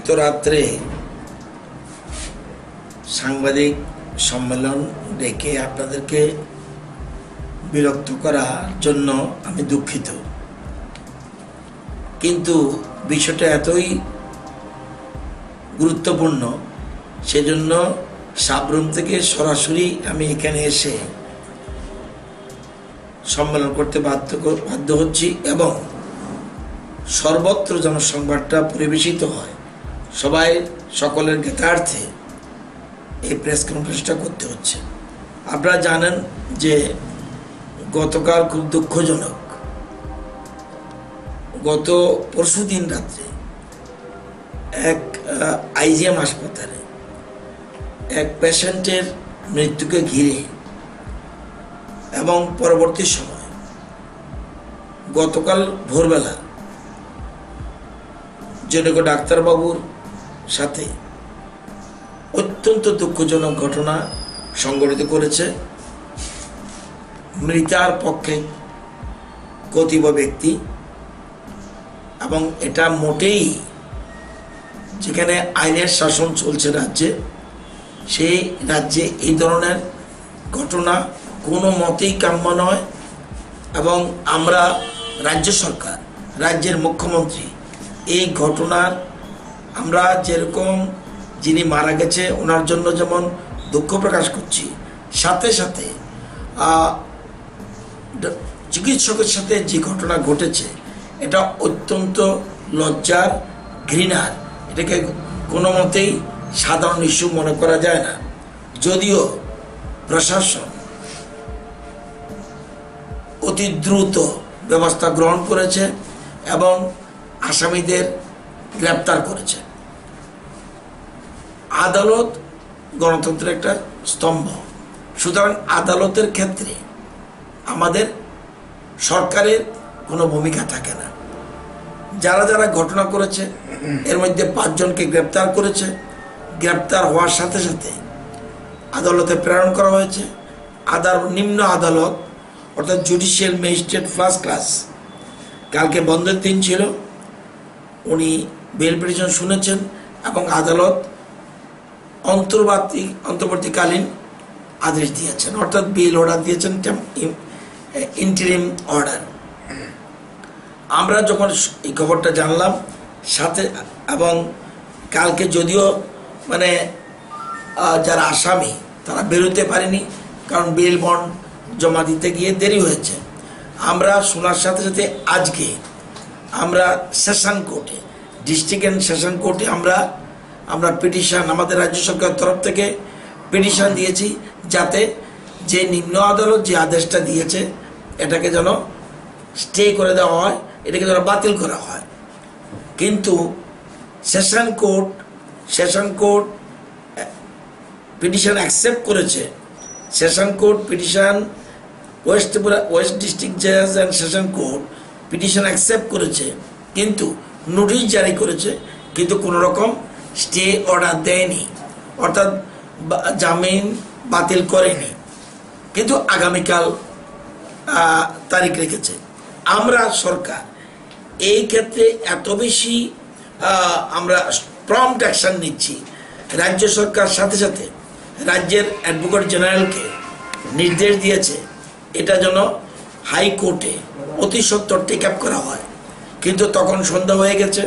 মধ্যরাত্রে সাংবাদিক সম্মেলন ডেকে আপনাদেরকে বিরক্ত করার জন্য আমি দুঃখিত, কিন্তু বিষয়টা এতই গুরুত্বপূর্ণ সেজন্য সাবরুম থেকে সরাসরি আমি এখানে এসে সম্মেলন করতে বাধ্য হচ্ছি এবং সর্বত্র যেন সংবাদটা পরিবেশিত হয়, সকলের জ্ঞাতার্থে এই প্রেস কনফারেন্সটা করতে হচ্ছে। আপনারা জানেন যে গতকাল খুব দুঃখজনক, গত পরশুদিন রাত্রে এক আইজিএম হাসপাতালে এক পেশেন্টের মৃত্যুকে ঘিরে এবং পরবর্তী সময় গতকাল ভোরবেলা জনৈক ডাক্তারবাবুর সাথে অত্যন্ত দুঃখজনক ঘটনা সংঘটিত করেছে। মৃতার পক্ষে কতিপয় ব্যক্তি, এবং এটা মোটেই যেখানে আইনের শাসন চলছে রাজ্যে, সেই রাজ্যে এই ধরনের ঘটনা কোনো মতেই কাম্য নয়। এবং আমরা রাজ্য সরকার, রাজ্যের মুখ্যমন্ত্রী এই ঘটনার আমরা যেরকম যিনি মারা গেছে ওনার জন্য যেমন দুঃখ প্রকাশ করছি, সাথে সাথে চিকিৎসকের সাথে যে ঘটনা ঘটেছে এটা অত্যন্ত লজ্জার, ঘৃণার। এটাকে কোনো মতেই সাধারণ ইস্যু মনে করা যায় না। যদিও প্রশাসন অতি দ্রুত ব্যবস্থা গ্রহণ করেছে এবং আসামিদের গ্রেপ্তার করেছে। আদালত গণতন্ত্রের একটা স্তম্ভ, সুতরাং আদালতের ক্ষেত্রে আমাদের সরকারের কোনো ভূমিকা থাকে না। যারা যারা ঘটনা করেছে এর মধ্যে 5 জনকে গ্রেপ্তার করেছে। গ্রেপ্তার হওয়ার সাথে সাথে আদালতে প্রেরণ করা হয়েছে। নিম্ন আদালত অর্থাৎ জুডিশিয়াল ম্যাজিস্ট্রেট ফার্স্ট ক্লাস, কালকে বন্ধের দিন ছিল, উনি বেল পিটিশন শুনেছেন এবং আদালত অন্তর্বর্তীকালীন আদেশ দিয়েছেন, অর্থাৎ বেল অর্ডার দিয়েছেন, ইন্টারিম অর্ডার। আমরা যখন এই খবরটা জানলাম সাথে, এবং কালকে যদিও যারা আসামি তারা বেরোতে পারেনি, কারণ বেল বন্ড জমা দিতে গিয়ে দেরি হয়েছে। আমরা শোনার সাথে সাথে আজকে আমরা সেশন কোর্টে, ডিস্ট্রিক্ট অ্যান্ড সেশন কোর্টে আমরা পিটিশন, আমাদের রাজ্য সরকারের তরফ থেকে পিটিশন দিয়েছি যাতে যে নিম্ন আদালত যে আদেশটা দিয়েছে এটাকে যেন স্টে করে দেওয়া হয়, এটাকে যেন বাতিল করা হয়। কিন্তু সেশন কোর্ট পিটিশন অ্যাকসেপ্ট করেছে। Session court petition, west district জাজ and session court petition accept করেছে, কিন্তু নোটিশ জারি করেছে, কিন্তু কোনো রকম স্টে অর্ডার দেয়নি, অর্থাৎ জামিন বাতিল করেনি, কিন্তু আগামীকাল তারিখ রেখেছে। আমরা সরকার এই ক্ষেত্রে এত বেশি আমরা প্রম্পট অ্যাকশন নিচ্ছি। রাজ্য সরকার সাথে সাথে রাজ্যের অ্যাডভোকেট জেনারেলকে নির্দেশ দিয়েছে এটা যেন হাইকোর্টে অতি সত্বর টেক আপ করা হয়, কিন্তু তখন সন্ধ্যা হয়ে গেছে।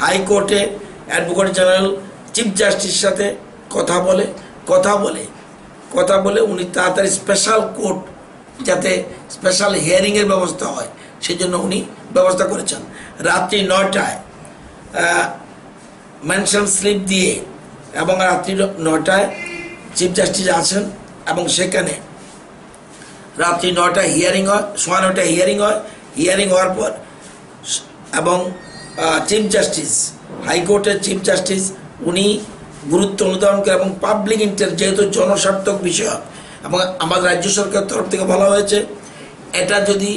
হাইকোর্টে অ্যাডভোকেট জেনারেল চিফ জাস্টিসের সাথে কথা বলে উনি তাড়াতাড়ি স্পেশাল কোর্ট যাতে স্পেশাল হিয়ারিংয়ের ব্যবস্থা হয় সেজন্য উনি ব্যবস্থা করেছেন। রাত্রি 9টায় মেনশন স্লিপ দিয়ে এবং রাত্রি 9টায় চিফ জাস্টিস আছেন এবং সেখানে রাত্রি 9টায় হিয়ারিং হয়, 9:15 হিয়ারিং হয়। হিয়ারিং হওয়ার পর এবং চিফ জাস্টিস, হাইকোর্টের চিফ জাস্টিস, উনি গুরুত্ব অনুধাবন করে এবং পাবলিক ইন্টারেস্ট যেহেতু জনস্বার্থক বিষয়, এবং আমাদের রাজ্য সরকারের তরফ থেকে বলা হয়েছে এটা যদি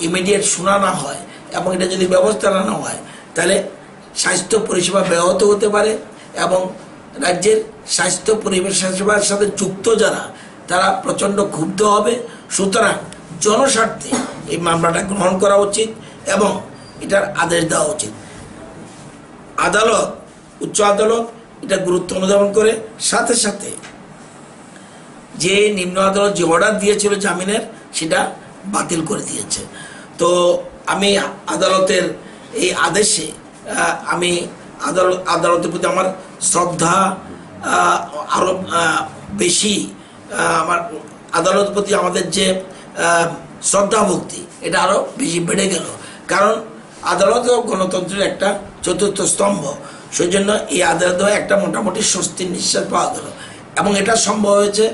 ইমিডিয়েট শোনা না হয় এবং এটা যদি ব্যবস্থা না হয় তাহলে স্বাস্থ্য পরিষেবা ব্যাহত হতে পারে এবং রাজ্যের স্বাস্থ্য পরিষেবার সাথে যুক্ত যারা তারা প্রচণ্ড ক্ষুব্ধ হবে। সুতরাং জনস্বার্থে এই মামলাটা গ্রহণ করা উচিত এবং এটার আদেশ দেওয়া উচিত। আদালত উচ্চ আদালত এটা গুরুত্ব অনুধাবন করে সাথে সাথে যে নিম্ন আদালত যে অর্ডার দিয়েছিল জামিনের সেটা বাতিল করে দিয়েছে। তো আমি আদালতের এই আদেশে আমি আদালতের প্রতি আমার শ্রদ্ধা আরও বেশি, আমার আদালতের প্রতি আমাদের যে শ্রদ্ধা ভক্তি এটা আরও বেশি বেড়ে গেল, কারণ আদালত গণতন্ত্রের একটা চতুর্থ স্তম্ভ। সেই জন্য এই আদালত একটা মোটামুটি স্বস্তির নিঃশ্বাস পাওয়া গেল, এবং এটা সম্ভব হয়েছে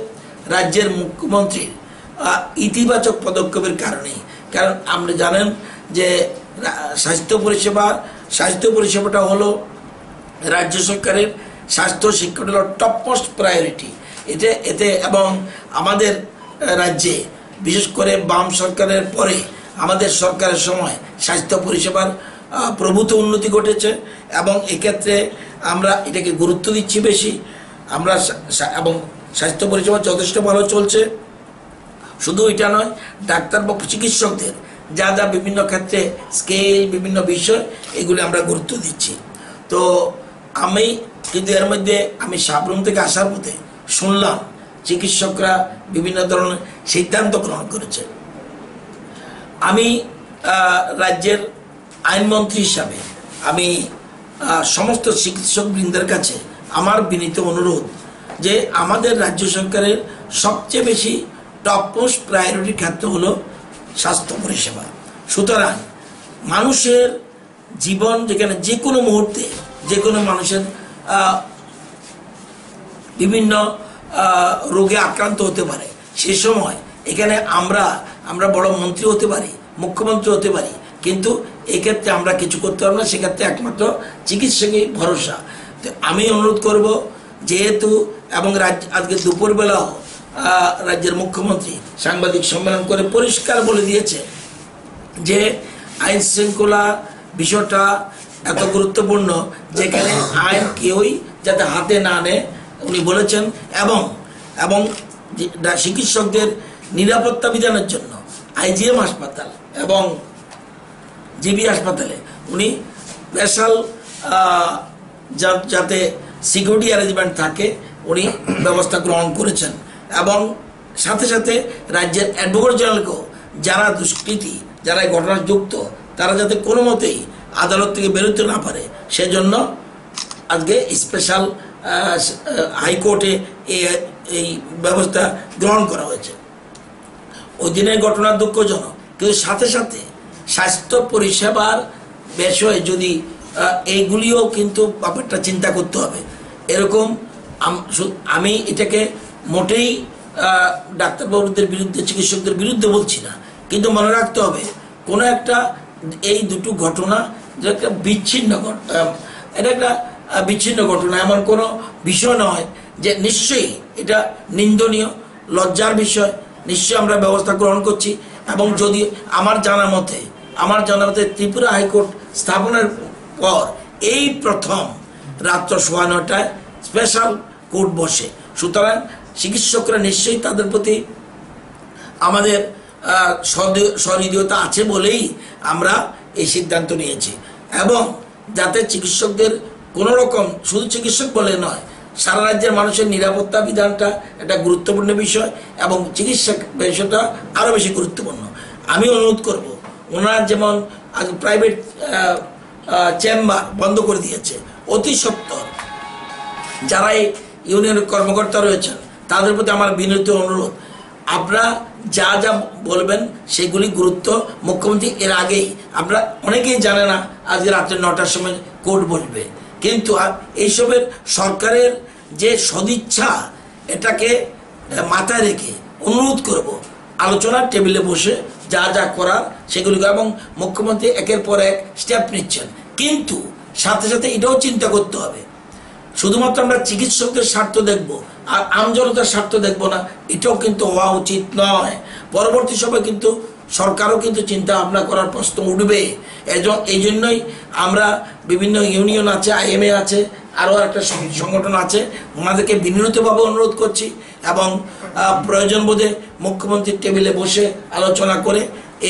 রাজ্যের মুখ্যমন্ত্রীর ইতিবাচক পদক্ষেপের কারণেই। কারণ আপনি জানেন যে স্বাস্থ্য পরিষেবাটা হলো রাজ্য সরকারের, স্বাস্থ্য শিক্ষাটা হলো টপ মোস্ট প্রায়োরিটি। এতে এবং আমাদের রাজ্যে বিশেষ করে বাম সরকারের পরে আমাদের সরকারের সময় স্বাস্থ্য পরিষেবার প্রভূত উন্নতি ঘটেছে, এবং এক্ষেত্রে আমরা এটাকে গুরুত্ব দিচ্ছি বেশি আমরা, এবং স্বাস্থ্য পরিষেবা যথেষ্ট ভালো চলছে। শুধু এটা নয়, ডাক্তার বা চিকিৎসকদের যা যা বিভিন্ন ক্ষেত্রে স্কেল, বিভিন্ন বিষয়, এগুলি আমরা গুরুত্ব দিচ্ছি। তো আমি কিন্তু এর মধ্যে আমি সাবরুম থেকে আসার পথে শুনলাম চিকিৎসকরা বিভিন্ন ধরনের সিদ্ধান্ত গ্রহণ করেছে। আমি রাজ্যের আইনমন্ত্রী হিসাবে আমি সমস্ত চিকিৎসকবৃন্দের কাছে আমার বিনীত অনুরোধ যে আমাদের রাজ্য সরকারের সবচেয়ে বেশি টপ মোস্ট প্রায়োরিটি ক্ষেত্র হলো স্বাস্থ্য পরিষেবা। সুতরাং মানুষের জীবন, যেখানে যে কোনো মুহূর্তে যে কোনো মানুষের বিভিন্ন রোগে আক্রান্ত হতে পারে, সে সময় এখানে আমরা বড় মন্ত্রী হতে পারি, মুখ্যমন্ত্রী হতে পারি, কিন্তু এক্ষেত্রে আমরা কিছু করতে পারবো না। সেক্ষেত্রে একমাত্র চিকিৎসকই ভরসা। তো আমি অনুরোধ করব, যেহেতু এবং আজকে দুপুরবেলাও রাজ্যের মুখ্যমন্ত্রী সাংবাদিক সম্মেলন করে পরিষ্কার বলে দিয়েছে যে আইন শৃঙ্খলা বিষয়টা এত গুরুত্বপূর্ণ যেখানে আইন কেউই যাতে হাতে না নেয় উনি বলেছেন, এবং চিকিৎসকদের নিরাপত্তা বিধানের জন্য আইজিএম হাসপাতাল এবং জিবি হাসপাতালে উনি স্পেশাল যাতে সিকিউরিটি অ্যারেঞ্জমেন্ট থাকে উনি ব্যবস্থা গ্রহণ করেছেন, এবং সাথে সাথে রাজ্যের অ্যাডভোকেট জেনারেলকেও যারা দুষ্কৃতী, যারা এই ঘটনায় যুক্ত, তারা যাতে কোনো মতেই আদালত থেকে বেরোতে না পারে সেজন্য আজকে স্পেশাল হাইকোর্টে এই ব্যবস্থা গ্রহণ করা হয়েছে। ওই দিনের ঘটনা দুঃখজনক, কিন্তু সাথে সাথে স্বাস্থ্য পরিষেবার বিষয়ে যদি এইগুলিও কিন্তু ব্যাপারটা চিন্তা করতে হবে। এরকম আমি এটাকে মোটেই ডাক্তারবাবুদের বিরুদ্ধে, চিকিৎসকদের বিরুদ্ধে বলছি না, কিন্তু মনে রাখতে হবে কোনো একটা এই দুটো ঘটনা যে একটা বিচ্ছিন্ন ঘটনা, এমন কোনো বিষয় নয় যে নিশ্চয়ই এটা নিন্দনীয়, লজ্জার বিষয়। নিশ্চয়ই আমরা ব্যবস্থা গ্রহণ করছি, এবং যদি আমার জানা মতে ত্রিপুরা হাইকোর্ট স্থাপনের পর এই প্রথম রাত্র 9:30 স্পেশাল কোর্ট বসে। সুতরাং চিকিৎসকরা নিশ্চয়ই তাদের প্রতি আমাদের সহৃদয়তা আছে বলেই আমরা এই সিদ্ধান্ত নিয়েছি, এবং যাতে চিকিৎসকদের কোনো রকম, শুধু চিকিৎসক বলে নয়, সারা রাজ্যের মানুষের নিরাপত্তা বিধানটা একটা গুরুত্বপূর্ণ বিষয়, এবং চিকিৎসা বিষয়টা আরও বেশি গুরুত্বপূর্ণ। আমি অনুরোধ করব, ওনারা যেমন আজ প্রাইভেট চেম্বার বন্ধ করে দিয়েছে, অতি সত্বর যারা এই ইউনিয়নের কর্মকর্তা রয়েছেন তাদের প্রতি আমার বিনীত অনুরোধ, আপনারা যা যা বলবেন সেগুলি গুরুত্ব মুখ্যমন্ত্রী এর আগেই, আমরা অনেকেই জানে না আজকে রাত্রে 9টার সময় কোর্ট বসবে, কিন্তু এইসবের সরকারের যে সদিচ্ছা এটাকে মাথায় রেখে অনুরোধ করব আলোচনার টেবিলে বসে যা যা করার সেগুলি, এবং মুখ্যমন্ত্রী একের পর এক স্টেপ নিচ্ছেন, কিন্তু সাথে সাথে এটাও চিন্তা করতে হবে শুধুমাত্র আমরা চিকিৎসকদের স্বার্থ দেখব আর আমজনতার স্বার্থ দেখব না, এটাও কিন্তু হওয়া উচিত নয়। পরবর্তী সময় কিন্তু সরকারও কিন্তু চিন্তা ভাবনা করার প্রশ্ন উঠবে। এই জন্যই আমরা বিভিন্ন ইউনিয়ন আছে, আইএমএ আছে, আরও একটা সংগঠন আছে, ওনাদেরকে বিনীতভাবে অনুরোধ করছি, এবং প্রয়োজন বোধে মুখ্যমন্ত্রীর টেবিলে বসে আলোচনা করে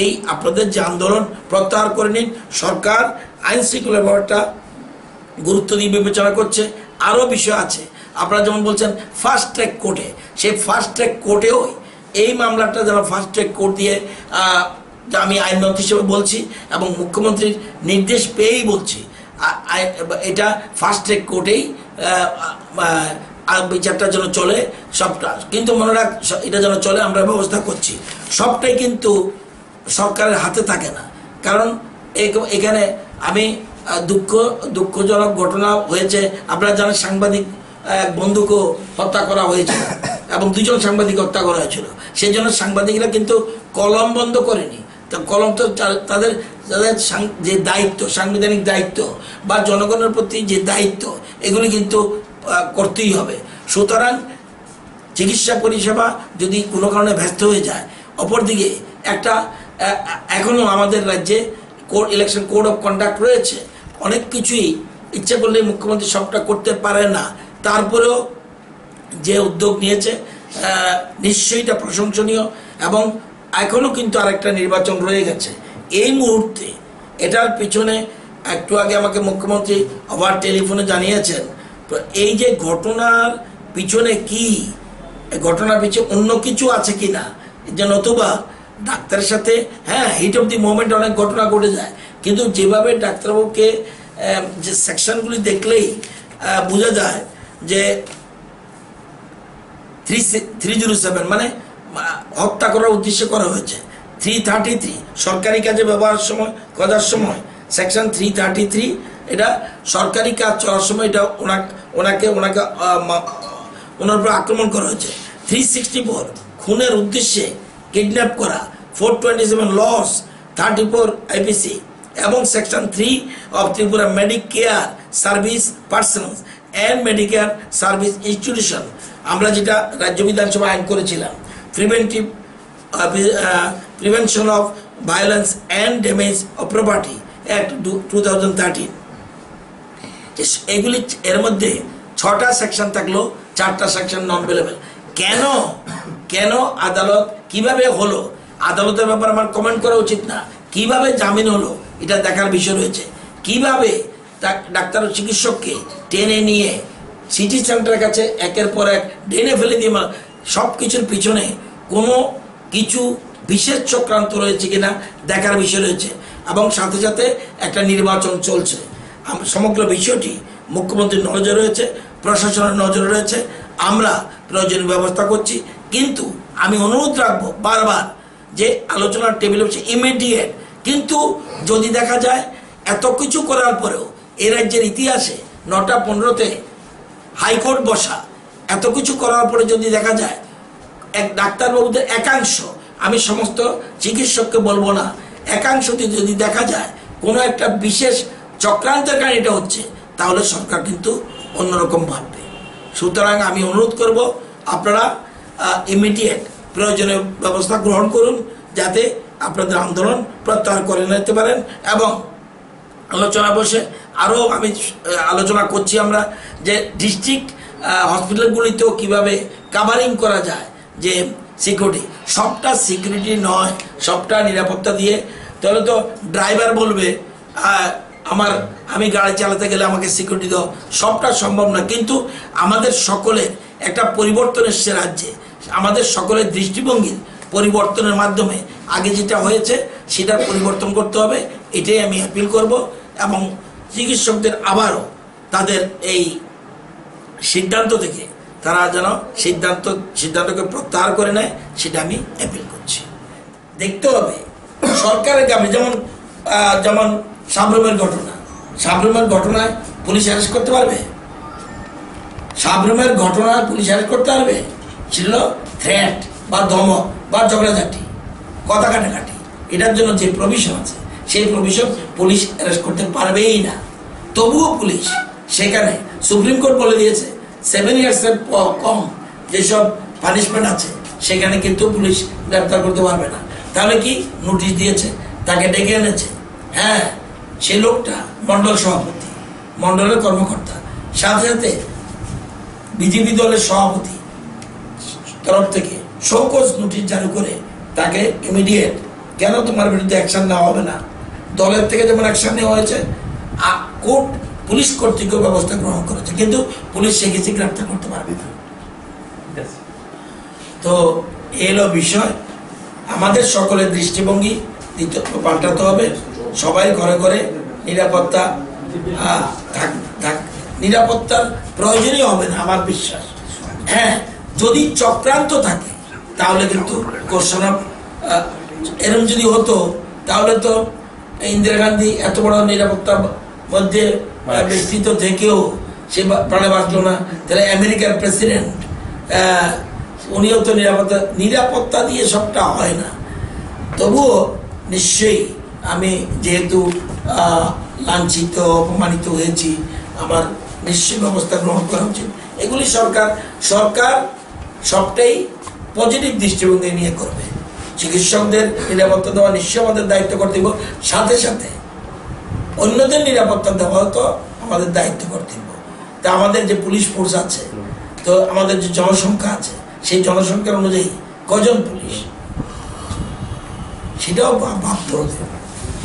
এই আপনাদের যে আন্দোলন প্রত্যাহার করে নিন। সরকার আইন শৃঙ্খলা ব্যাপারটা গুরুত্ব দিয়ে বিবেচনা করছে। আরও বিষয় আছে, আপনারা যেমন বলছেন ফাস্ট ট্র্যাক কোর্টে, সেই ফাস্ট ট্র্যাক কোর্টেও এই মামলাটা যেন ফাস্ট ট্র্যাক কোর্ট দিয়ে, আমি আইনমন্ত্রী হিসেবে বলছি এবং মুখ্যমন্ত্রীর নির্দেশ পেয়েই বলছি, এটা ফাস্ট ট্র্যাক কোর্টেই বিচারটা যেন চলে সবটা। কিন্তু মনে রাখ, এটা যেন চলে আমরা ব্যবস্থা করছি। সবটাই কিন্তু সরকারের হাতে থাকে না, কারণ এখানে আমি দুঃখজনক ঘটনা হয়েছে। আপনারা জানেন সাংবাদিক এক বন্ধুকে হত্যা করা হয়েছিল এবং 2 জন সাংবাদিক হত্যা করা হয়েছিল। সেই জন্য সাংবাদিকরা কিন্তু কলম বন্ধ করেনি। তা কলম তো তাদের যে দায়িত্ব, সাংবিধানিক দায়িত্ব বা জনগণের প্রতি যে দায়িত্ব, এগুলি কিন্তু করতেই হবে। সুতরাং চিকিৎসা পরিষেবা যদি কোনো কারণে ব্যস্ত হয়ে যায়, অপরদিকে একটা এখনও আমাদের রাজ্যে ইলেকশন কোড অফ কন্ডাক্ট রয়েছে, অনেক কিছুই ইচ্ছে করলে মুখ্যমন্ত্রী সবটা করতে পারে না। তারপরেও যে উদ্যোগ নিয়েছে নিশ্চয়ই এটা প্রশংসনীয়। এবং এখনও কিন্তু আরেকটা নির্বাচন রয়ে গেছে এই মুহূর্তে। এটার পিছনে একটু আগে আমাকে মুখ্যমন্ত্রী আবার টেলিফোনে জানিয়েছেন, এই যে ঘটনার পিছনে কি, ঘটনার পিছনে অন্য কিছু আছে কি না, যে নতুবা ডাক্তারের সাথে হিট অফ দি মোমেন্ট অনেক ঘটনা ঘটে যায়, কিন্তু যেভাবে ডাক্তারবাবুকে যে সেকশনগুলি দেখলেই বোঝা যায় যে 307 মানে হত্যা করার উদ্দেশ্যে করা হয়েছে। 333 সরকারি কাজে ব্যবহারের সময় করার সময়, সেকশন 333 এটা সরকারি কাজ চলার সময় এটা ওনাকে ওনার উপর আক্রমণ করা হয়েছে। 364 খুনের উদ্দেশ্যে কিডন্যাপ করা, 427 লস, 34 আইপিসি এবং section 3 of Tripura medicare service persons and medicare service institution, আমরা যেটা রাজ্য বিধানসভা আইন করেছিলাম, prevention of violence and damage of property act 2013। এগুলি এর মধ্যে 6টা সেকশন থাকলো, 4টা সেকশন নন অ্যাভেলেবল। কেন আদালত কিভাবে হলো, আদালতের ব্যাপারে আমার কমেন্ট করা উচিত না। কিভাবে জামিন হলো এটা দেখার বিষয় রয়েছে। কিভাবে ডাক্তার ও চিকিৎসককে টেনে নিয়ে সিটি সেন্টারের কাছে একের পর এক টেনে ফেলে দিয়ে, সব কিছুর পিছনে কোনো কিছু বিশেষ চক্রান্ত রয়েছে কিনা দেখার বিষয় রয়েছে। এবং সাথে সাথে একটা নির্বাচন চলছে, সমগ্র বিষয়টি মুখ্যমন্ত্রীর নজরে রয়েছে, প্রশাসনের নজরে রয়েছে। আমরা প্রয়োজনীয় ব্যবস্থা করছি, কিন্তু আমি অনুরোধ রাখবো বারবার যে আলোচনার টেবিলে বসে ইমিডিয়েট। কিন্তু যদি দেখা যায় এত কিছু করার পরেও এ রাজ্যের ইতিহাসে 9টা 15তে হাইকোর্ট বসা, এত কিছু করার পরে যদি দেখা যায় এক ডাক্তারবাবুদের একাংশ, আমি সমস্ত চিকিৎসককে বলবো না, একাংশটি যদি দেখা যায় কোনো একটা বিশেষ চক্রান্তের কারণে এটা হচ্ছে, তাহলে সরকার কিন্তু অন্যরকম ভাববে। সুতরাং আমি অনুরোধ করব আপনারা ইমিডিয়েট প্রয়োজনীয় ব্যবস্থা গ্রহণ করুন, যাতে আপনাদের আন্দোলন প্রত্যাহার করে নিতে পারেন। এবং আলোচনা বসে আরও আমি আলোচনা করছি আমরা যে ডিস্ট্রিক্ট হসপিটালগুলিতেও কীভাবে কাভারিং করা যায়, যে সিকিউরিটি, সবটা সিকিউরিটি নয়, সবটা নিরাপত্তা দিয়ে। তাহলে তো ড্রাইভার বলবে আমি গাড়ি চালাতে গেলে আমাকে সিকিউরিটি দাও, সবটা সম্ভব না। কিন্তু আমাদের সকলের একটা পরিবর্তন এসছে রাজ্যে, আমাদের সকলের দৃষ্টিভঙ্গির পরিবর্তনের মাধ্যমে আগে যেটা হয়েছে সেটা পরিবর্তন করতে হবে, এটাই আমি অ্যাপিল করব। এবং চিকিৎসকদের আবারও তাদের এই সিদ্ধান্ত থেকে তারা যেন সিদ্ধান্তকে প্রত্যাহার করে নেয়, সেটা আমি অ্যাপিল করছি। দেখতে হবে সরকারের গ্রামে, যেমন সাবরুমের ঘটনায় পুলিশ অ্যারেস্ট করতে পারবে? সাবরুমের ঘটনায় পুলিশ অ্যারেস্ট করতে পারবে? ছিল থ্রেট বা ধমক বা ঝগড়াঝাটি, কথা কাটাকাটি, এটার জন্য যে প্রভিশন আছে সেই প্রভিশন পুলিশ অ্যারেস্ট করতে পারবেই না। তবুও পুলিশ সেখানে, সুপ্রিম কোর্ট বলে দিয়েছে 7 ইয়ার্সের কম যেসব পানিশমেন্ট আছে সেখানে কিন্তু পুলিশ গ্রেপ্তার করতে পারবে না। তাহলে কি নোটিশ দিয়েছে, তাকে ডেকে এনেছে, সে লোকটা মন্ডল সভাপতি, মন্ডলের কর্মকর্তা, সাথে সাথে বিজেপি দলের সভাপতি তরফ থেকে শোকজ নোটিশ জারি করে তাকে ইমিডিয়েট, কেন তোমার বিরুদ্ধে অ্যাকশন নেওয়া হবে না? দলের থেকে যেমন অ্যাকশন নেওয়া হয়েছে, কোর্ট পুলিশ কর্তৃক ব্যবস্থা গ্রহণ করেছে, কিন্তু পুলিশ সে কিছু গ্রেপ্তার করতে পারবে না। তো এলো বিষয়, আমাদের সকলের দৃষ্টিভঙ্গি পাল্টাতে হবে। সবাই ঘরে ঘরে নিরাপত্তা নিরাপত্তার প্রয়োজনই হবে না আমার বিশ্বাস। হ্যাঁ, যদি চক্রান্ত থাকে তাহলে কিন্তু কোশ্চেন এরকম যদি হতো তাহলে তো ইন্দিরা গান্ধী এত বড় নিরাপত্তার মধ্যে বিস্তৃত থেকেও সে প্রাণে বাঁচলো না। তাহলে আমেরিকার প্রেসিডেন্ট উনিও তো নিরাপত্তা দিয়ে সবটা হয় না। তবুও নিশ্চয়ই আমি যেহেতু লাঞ্ছিত অপমানিত হয়েছি, আমার নিশ্চয়ই ব্যবস্থা গ্রহণ করা উচিত। এগুলি সরকার সবটাই পজিটিভ দৃষ্টিভঙ্গি নিয়ে করবে। চিকিৎসকদের নিরাপত্তা দেওয়া নিশ্চয়ই আমাদের দায়িত্ব কর্তব্য, সাথে সাথে অন্যদের নিরাপত্তা দেওয়া তো আমাদের দায়িত্ব কর্তব্য। তা আমাদের যে পুলিশ ফোর্স আছে, তো আমাদের যে জনসংখ্যা আছে, সেই জনসংখ্যার অনুযায়ী কজন পুলিশ সেটাও ভাবতে হবে।